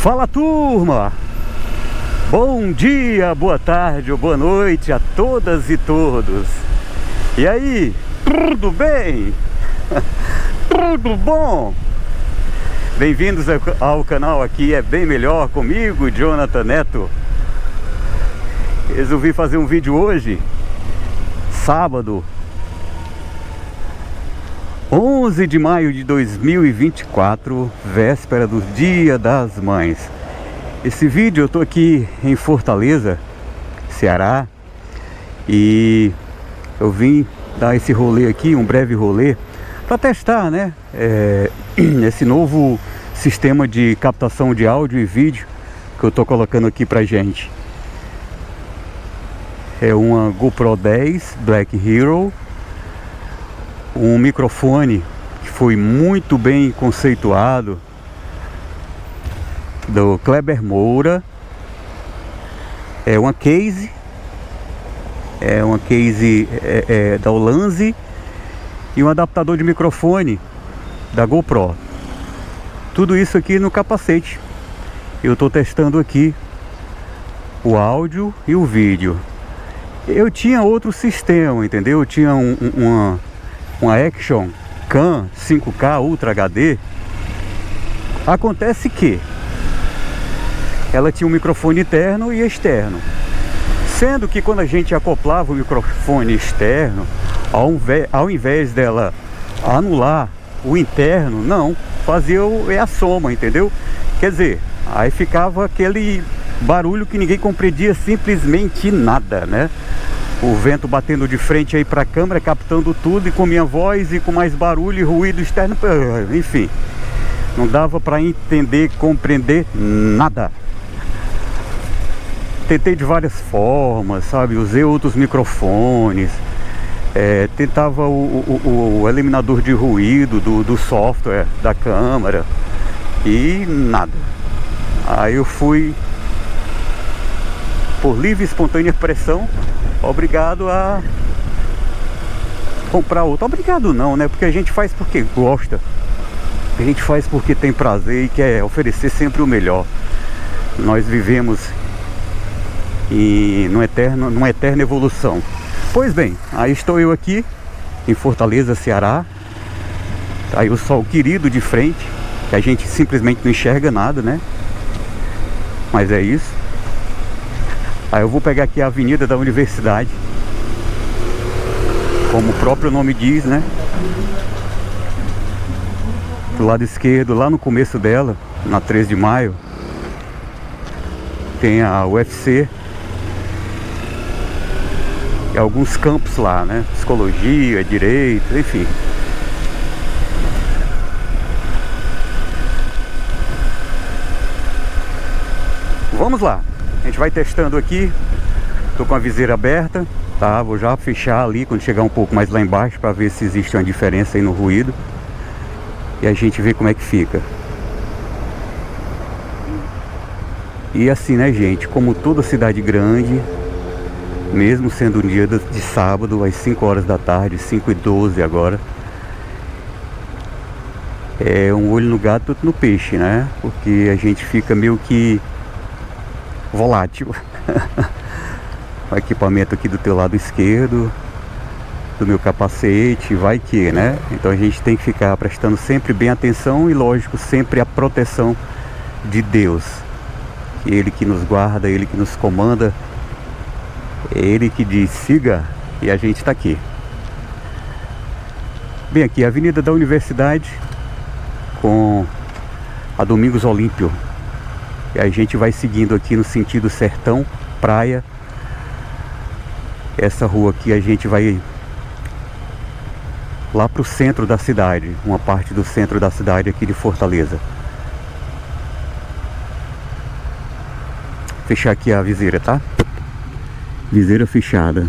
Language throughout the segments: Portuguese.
Fala, turma! Bom dia, boa tarde ou boa noite a todas e todos. E aí, tudo bem? Tudo bom? Bem-vindos ao canal Aqui é Bem Melhor comigo, Jonathan Neto. Resolvi fazer um vídeo hoje, sábado, 11 de maio de 2024, véspera do Dia das Mães. Esse vídeo eu tô aqui em Fortaleza, Ceará, e eu vim dar esse rolê aqui, um breve rolê, para testar, né, esse novo sistema de captação de áudio e vídeo que eu tô colocando aqui pra gente. É uma GoPro 10 Black Hero, um microfone que foi muito bem conceituado, do Kleber Moura. É uma case da Ulanzi, e um adaptador de microfone da GoPro. Tudo isso aqui no capacete. Eu estou testando aqui o áudio e o vídeo. Eu tinha outro sistema, entendeu? Eu tinha uma Action Cam 5K Ultra HD. Acontece que ela tinha um microfone interno e externo, sendo que quando a gente acoplava o microfone externo, ao invés dela anular o interno, não, fazia a soma, entendeu? Quer dizer, aí ficava aquele barulho que ninguém compreendia simplesmente nada, né? O vento batendo de frente aí para a câmera, captando tudo, e com minha voz e com mais barulho e ruído externo, enfim, não dava para entender, compreender nada. Tentei de várias formas, sabe? Usei outros microfones, tentava o eliminador de ruído do software da câmera, e nada. Aí eu fui, por livre e espontânea pressão, obrigado a comprar outro. Obrigado não, né? Porque a gente faz porque gosta, a gente faz porque tem prazer e quer oferecer sempre o melhor. Nós vivemos numa eterna evolução. Pois bem, aí estou eu aqui em Fortaleza, Ceará. Tá aí o sol querido de frente, que a gente simplesmente não enxerga nada, né? Mas é isso. Aí eu vou pegar aqui a Avenida da Universidade, como o próprio nome diz, né? Do lado esquerdo, lá no começo dela, na 13 de maio, tem a UFC e alguns campos lá, né? Psicologia, direito, enfim. Vamos lá. A gente vai testando aqui. Tô com a viseira aberta, tá? Vou já fechar ali quando chegar um pouco mais lá embaixo, para ver se existe uma diferença aí no ruído, e a gente vê como é que fica. E assim, né, gente, como toda cidade grande, mesmo sendo um dia de sábado, às 5 horas da tarde, 5h12 agora, é um olho no gato, outro no peixe, né? Porque a gente fica meio que volátil. O equipamento aqui do teu lado esquerdo, do meu capacete, vai que, né? Então a gente tem que ficar prestando sempre bem atenção e, lógico, sempre a proteção de Deus. Ele que nos guarda, Ele que nos comanda, Ele que diz siga, e a gente está aqui. Bem, aqui a Avenida da Universidade com a Domingos Olímpio. E a gente vai seguindo aqui no sentido sertão, praia. Essa rua aqui a gente vai lá para o centro da cidade, uma parte do centro da cidade aqui de Fortaleza. Fechar aqui a viseira, tá? Viseira fechada.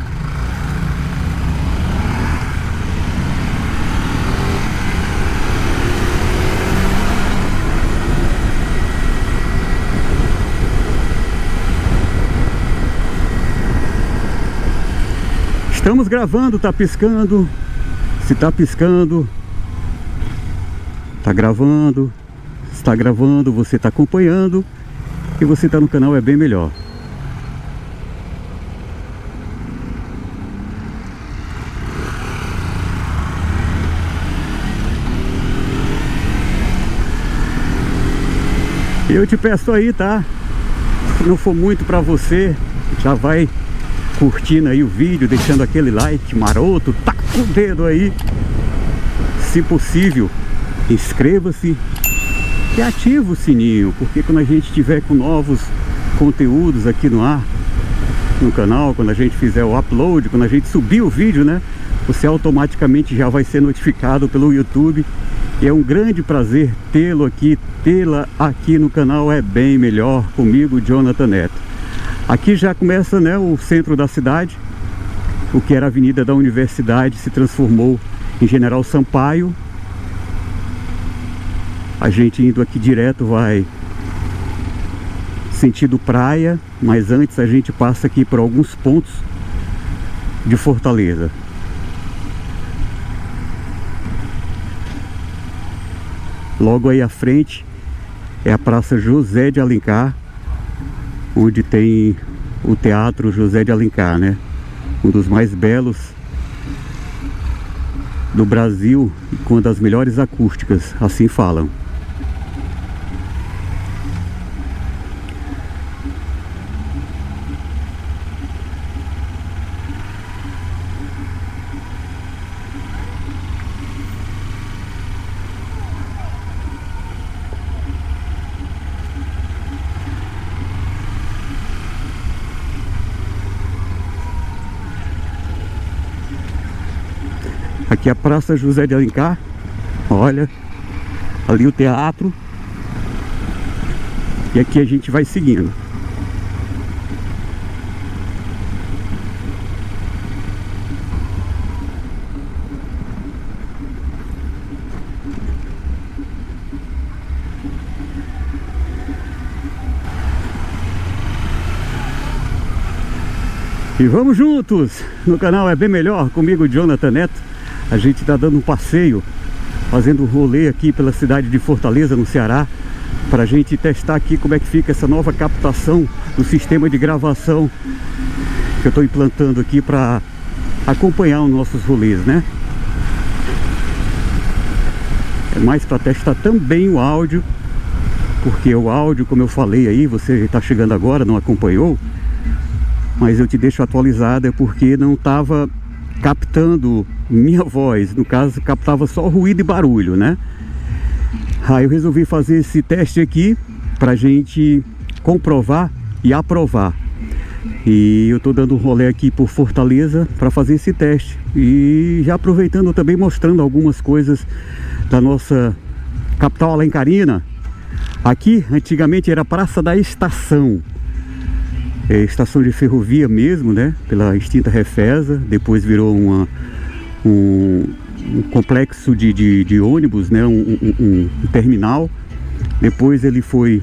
Estamos gravando, tá piscando. Se tá piscando, tá gravando. Se tá gravando, você tá acompanhando. E você tá no canal é bem melhor. Eu te peço aí, tá? Se não for muito pra você, já vai curtindo aí o vídeo, deixando aquele like maroto, taca o dedo aí. Se possível, inscreva-se e ativa o sininho, porque quando a gente tiver com novos conteúdos aqui no ar, no canal, quando a gente fizer o upload, quando a gente subir o vídeo, né, você automaticamente já vai ser notificado pelo YouTube. E é um grande prazer tê-lo aqui, tê-la aqui no canal É Bem Melhor, comigo, Jonathan Neto. Aqui já começa, né, o centro da cidade. O que era a Avenida da Universidade se transformou em General Sampaio. A gente indo aqui direto vai sentido praia, mas antes a gente passa aqui por alguns pontos de Fortaleza. Logo aí à frente é a Praça José de Alencar, onde tem o Teatro José de Alencar, né? Um dos mais belos do Brasil e com uma das melhores acústicas, assim falam. Aqui é a Praça José de Alencar. Olha, ali o teatro. E aqui a gente vai seguindo. E vamos juntos no canal É Bem Melhor, comigo, Jonathan Neto. A gente está dando um passeio, fazendo um rolê aqui pela cidade de Fortaleza, no Ceará, para a gente testar aqui como é que fica essa nova captação do sistema de gravação que eu estou implantando aqui para acompanhar os nossos rolês, né? É mais para testar também o áudio, porque o áudio, como eu falei aí, você está chegando agora, não acompanhou, mas eu te deixo atualizado, é porque não estava captando minha voz, no caso captava só ruído e barulho, né? Aí eu resolvi fazer esse teste aqui pra gente comprovar e aprovar. E eu tô dando um rolê aqui por Fortaleza para fazer esse teste. E já aproveitando também, mostrando algumas coisas da nossa capital alencarina. Aqui antigamente era a Praça da Estação. É estação de ferrovia mesmo, né? Pela extinta Refesa. Depois virou um complexo de ônibus, né? Um terminal. Depois ele foi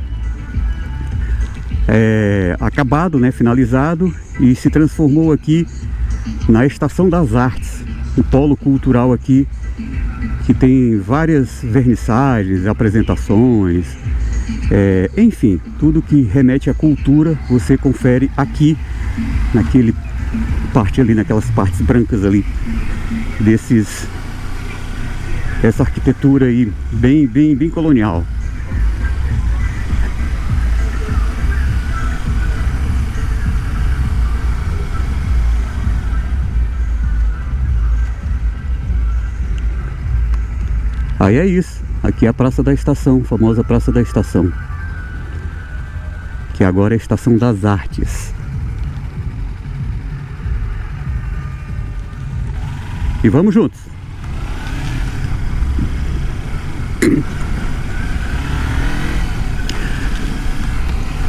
acabado, né? Finalizado, e se transformou aqui na Estação das Artes, um polo cultural aqui que tem várias vernissagens, apresentações, enfim, tudo que remete à cultura você confere aqui naquele parte ali, naquelas partes brancas ali essa arquitetura aí bem colonial. Aí é isso, aqui é a Praça da Estação, a famosa Praça da Estação, que agora é a Estação das Artes. E vamos juntos.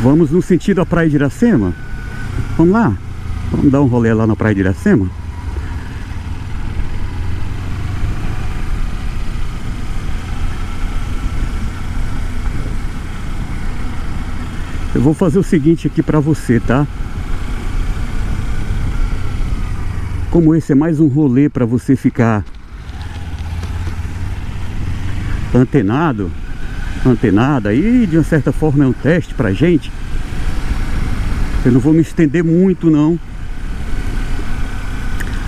Vamos no sentido da Praia de Iracema. Vamos lá, vamos dar um rolê lá na Praia de Iracema. Eu vou fazer o seguinte aqui pra você, tá? Como esse é mais um rolê pra você ficar antenada, e de uma certa forma é um teste pra gente, Eu não vou me estender muito não,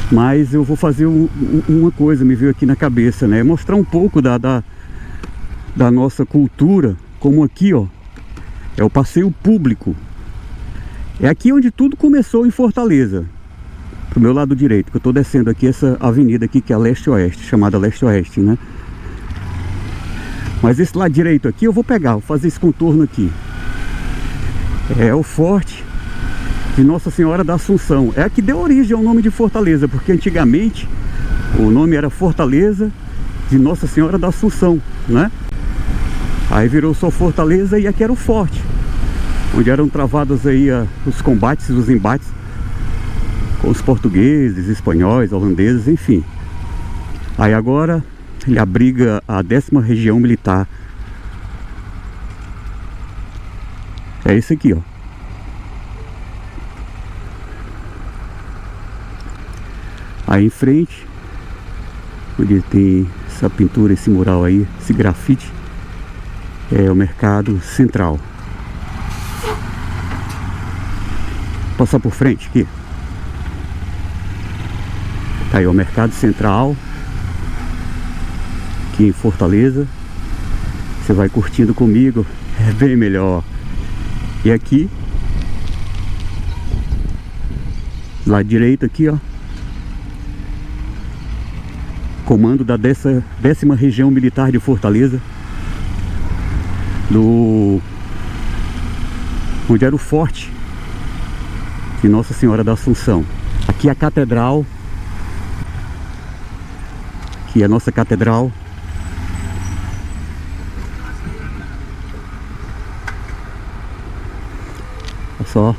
mas eu vou fazer uma coisa, me veio aqui na cabeça, né? Mostrar um pouco da nossa cultura, como aqui, ó, é o passeio público. É aqui onde tudo começou em Fortaleza, pro meu lado direito, que eu tô descendo aqui essa avenida aqui, que é a Leste-Oeste, chamada Leste-Oeste, né? Mas esse lado direito aqui eu vou pegar, vou fazer esse contorno aqui. É o Forte de Nossa Senhora da Assunção. É a que deu origem ao nome de Fortaleza, porque antigamente o nome era Fortaleza de Nossa Senhora da Assunção, né? Aí virou só Fortaleza e aqui era o Forte, onde eram travados aí os combates, os embates com os portugueses, espanhóis, holandeses, enfim. Aí agora ele abriga a 10ª Região Militar. É esse aqui, ó. Aí em frente, onde tem essa pintura, esse mural aí, esse grafite, é o Mercado Central. Passar por frente aqui. Tá aí o Mercado Central, aqui em Fortaleza. Você vai curtindo comigo, é bem melhor. E aqui, lado direito aqui, ó, comando da 10ª Região Militar de Fortaleza, onde era o Forte de Nossa Senhora da Assunção. Aqui a Catedral, aqui a nossa Catedral. Olha só.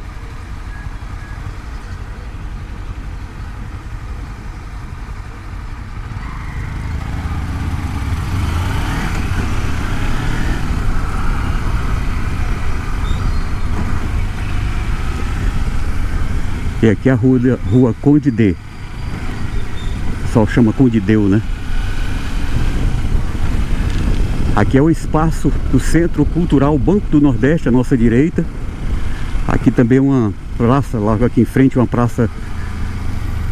E aqui é a rua Conde D. O pessoal chama Conde Deu, né? Aqui é o espaço do Centro Cultural Banco do Nordeste, à nossa direita. Aqui também uma praça, logo aqui em frente, uma praça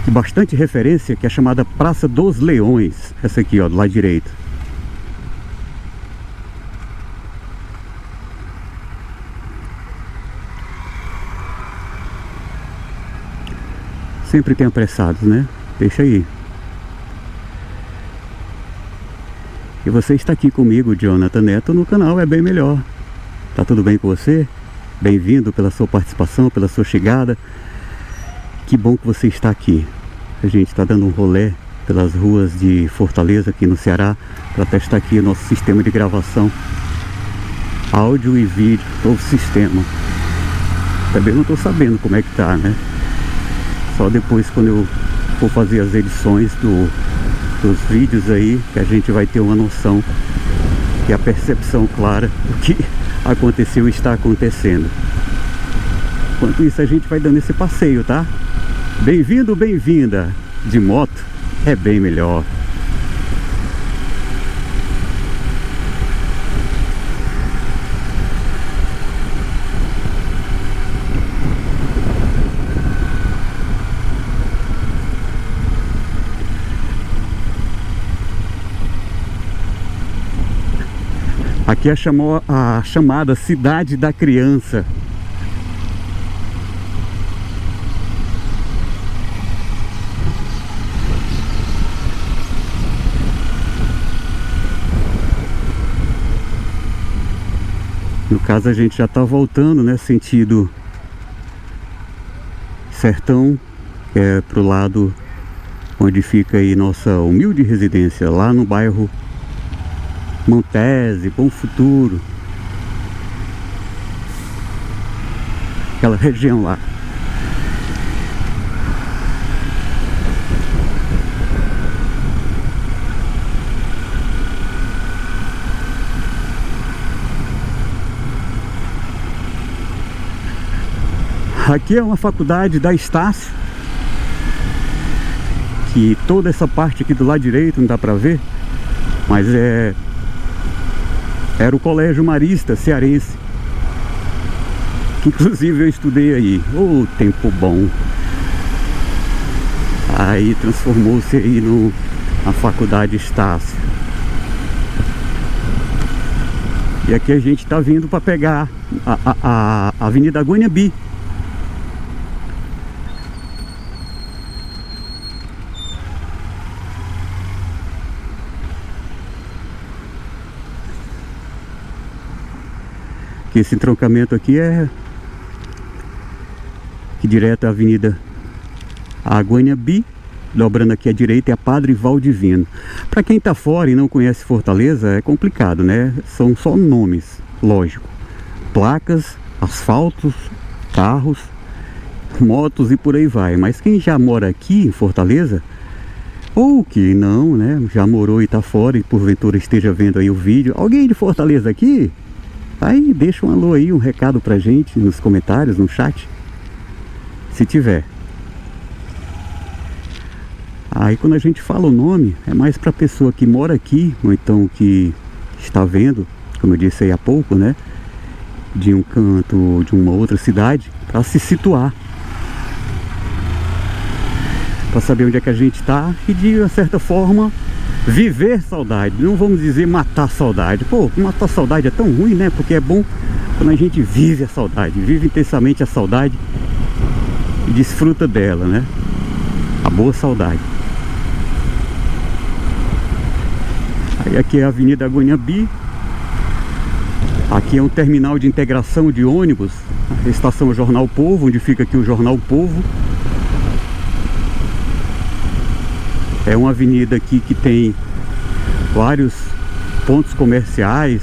de bastante referência, que é chamada Praça dos Leões. Essa aqui, ó, do lado direito. Sempre tem apressados, né? Deixa aí. E você está aqui comigo, Jonathan Neto, no canal É Bem Melhor. Tá tudo bem com você? Bem-vindo pela sua participação, pela sua chegada. Que bom que você está aqui. A gente está dando um rolê pelas ruas de Fortaleza, aqui no Ceará, para testar aqui o nosso sistema de gravação, áudio e vídeo, novo sistema. Também não estou sabendo como é que tá, né? Só depois, quando eu for fazer as edições dos vídeos aí, que a gente vai ter uma noção e a percepção clara do que aconteceu e está acontecendo. Enquanto isso, a gente vai dando esse passeio, tá? Bem-vindo, bem-vinda! De moto é bem melhor. Aqui é a chamada Cidade da Criança. No caso, a gente já está voltando, né, sentido sertão, que é pro lado onde fica aí nossa humilde residência, lá no bairro Montese, Bom Futuro, aquela região lá. Aqui é uma faculdade da Estácio, que toda essa parte aqui do lado direito não dá pra ver, mas era o Colégio Marista Cearense, Inclusive eu estudei aí. Ô, tempo bom. Aí transformou-se aí na Faculdade Estácio. E aqui a gente tá vindo para pegar a Avenida Guanhabi. Que esse entroncamento aqui é que direto à Avenida Guanhabi, dobrando aqui à direita é a Padre Valdivino. Para quem tá fora e não conhece Fortaleza é complicado, né? São só nomes, lógico, placas, asfaltos, carros, motos e por aí vai. Mas quem já mora aqui em Fortaleza, ou que não, né? Já morou e tá fora e porventura esteja vendo aí o vídeo, alguém de Fortaleza aqui? Aí deixa um alô aí, um recado pra gente nos comentários, no chat, se tiver. Aí quando a gente fala o nome, é mais pra pessoa que mora aqui, ou então que está vendo, como eu disse aí há pouco, né, de um canto, de uma outra cidade, pra se situar, pra saber onde é que a gente tá e de uma certa forma viver saudade. Não vamos dizer matar saudade. Pô, matar saudade é tão ruim, né? Porque é bom quando a gente vive a saudade, vive intensamente a saudade e desfruta dela, né? A boa saudade. Aí aqui é a Avenida Guanhabi. Aqui é um terminal de integração de ônibus, a estação Jornal Povo, onde fica aqui o Jornal Povo. É uma avenida aqui que tem vários pontos comerciais,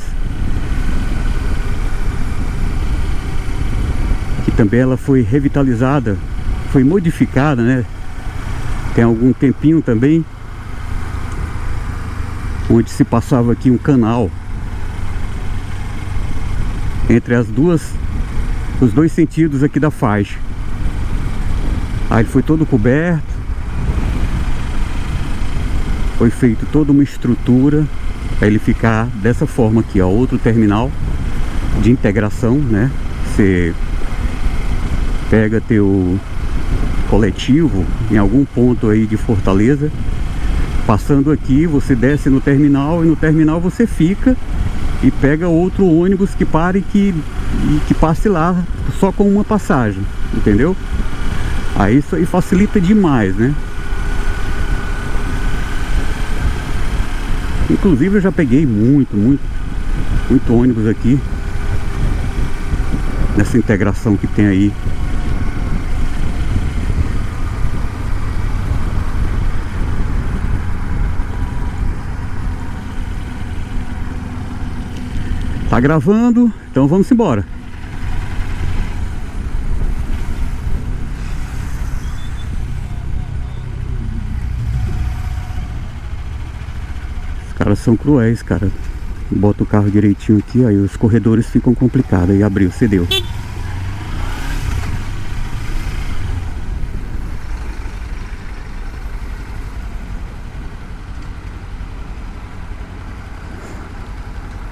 que também ela foi revitalizada, foi modificada, né? Tem algum tempinho também, onde se passava aqui um canal entre os dois sentidos aqui da faixa. Aí ele foi todo coberto. Foi feito toda uma estrutura para ele ficar dessa forma aqui, ó, outro terminal de integração, né? Você pega teu coletivo em algum ponto aí de Fortaleza, passando aqui, você desce no terminal e no terminal você fica e pega outro ônibus que pare e que passe lá só com uma passagem, entendeu? Aí isso aí facilita demais, né? Inclusive eu já peguei muito ônibus aqui nessa integração que tem aí. Tá gravando, então vamos embora. Os caras são cruéis, cara. Bota o carro direitinho aqui, aí os corredores ficam complicados. Aí abriu, cedeu.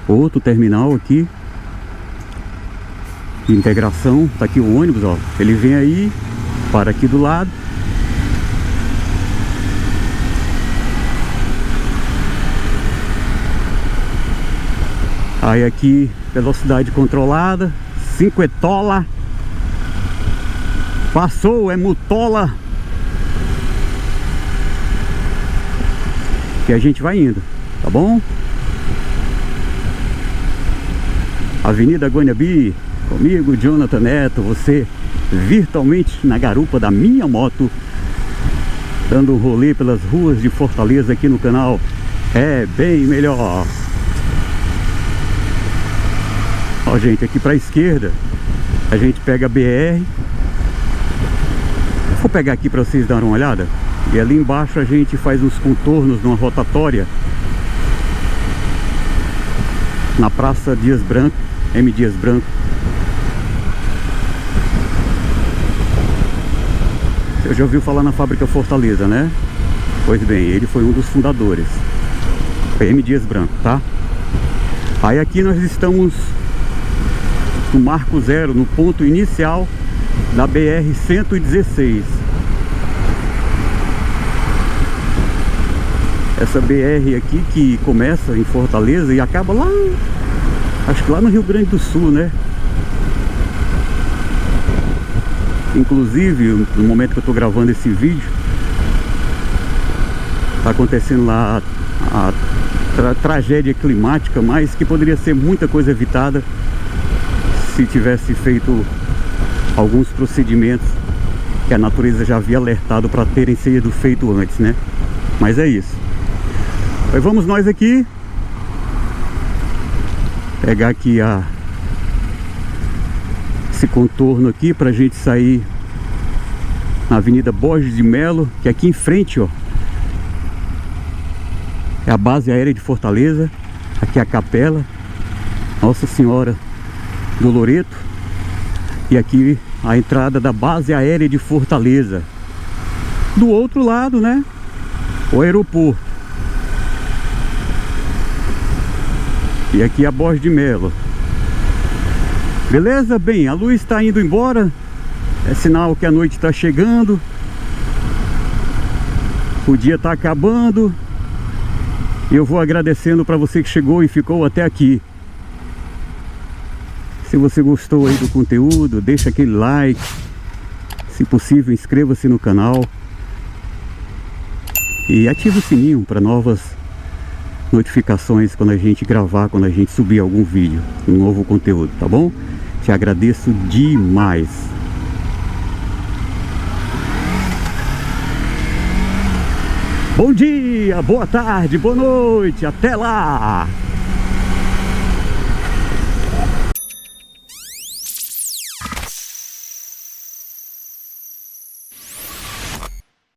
Outro terminal aqui de integração. Tá aqui o ônibus, ó. Ele vem aí, para aqui do lado. Aí aqui, velocidade controlada, 50. Passou, é mutola. Que a gente vai indo, tá bom? Avenida Guanhabi, comigo, Jonathan Neto, você virtualmente na garupa da minha moto, dando um rolê pelas ruas de Fortaleza aqui no canal. É bem melhor. Ó, gente, aqui pra esquerda a gente pega a BR. Vou pegar aqui pra vocês darem uma olhada. E ali embaixo a gente faz uns contornos numa rotatória na Praça Dias Branco, M. Dias Branco. Você já ouviu falar na Fábrica Fortaleza, né? Pois bem, ele foi um dos fundadores. Foi M. Dias Branco, tá? Aí aqui nós estamos no marco zero, no ponto inicial da BR-116. Essa BR aqui que começa em Fortaleza e acaba lá, acho que lá no Rio Grande do Sul, né? Inclusive, no momento que eu tô gravando esse vídeo, tá acontecendo lá a tragédia climática, mas que poderia ser muita coisa evitada se tivesse feito alguns procedimentos que a natureza já havia alertado para terem sido feito antes, né? Mas é isso. Aí vamos nós aqui pegar aqui esse contorno aqui pra gente sair na Avenida Borges de Melo, que é aqui em frente, ó, é a base aérea de Fortaleza. Aqui é a capela Nossa Senhora do Loreto, e aqui a entrada da base aérea de Fortaleza. Do outro lado, né, o aeroporto. E aqui a Borges de Melo. Beleza? Bem, a luz está indo embora. É sinal que a noite está chegando. O dia está acabando. E eu vou agradecendo para você que chegou e ficou até aqui. Se você gostou aí do conteúdo, deixa aquele like. Se possível, inscreva-se no canal. E ative o sininho para novas notificações quando a gente gravar, quando a gente subir algum vídeo, um novo conteúdo, tá bom? Te agradeço demais. Bom dia, boa tarde, boa noite, até lá!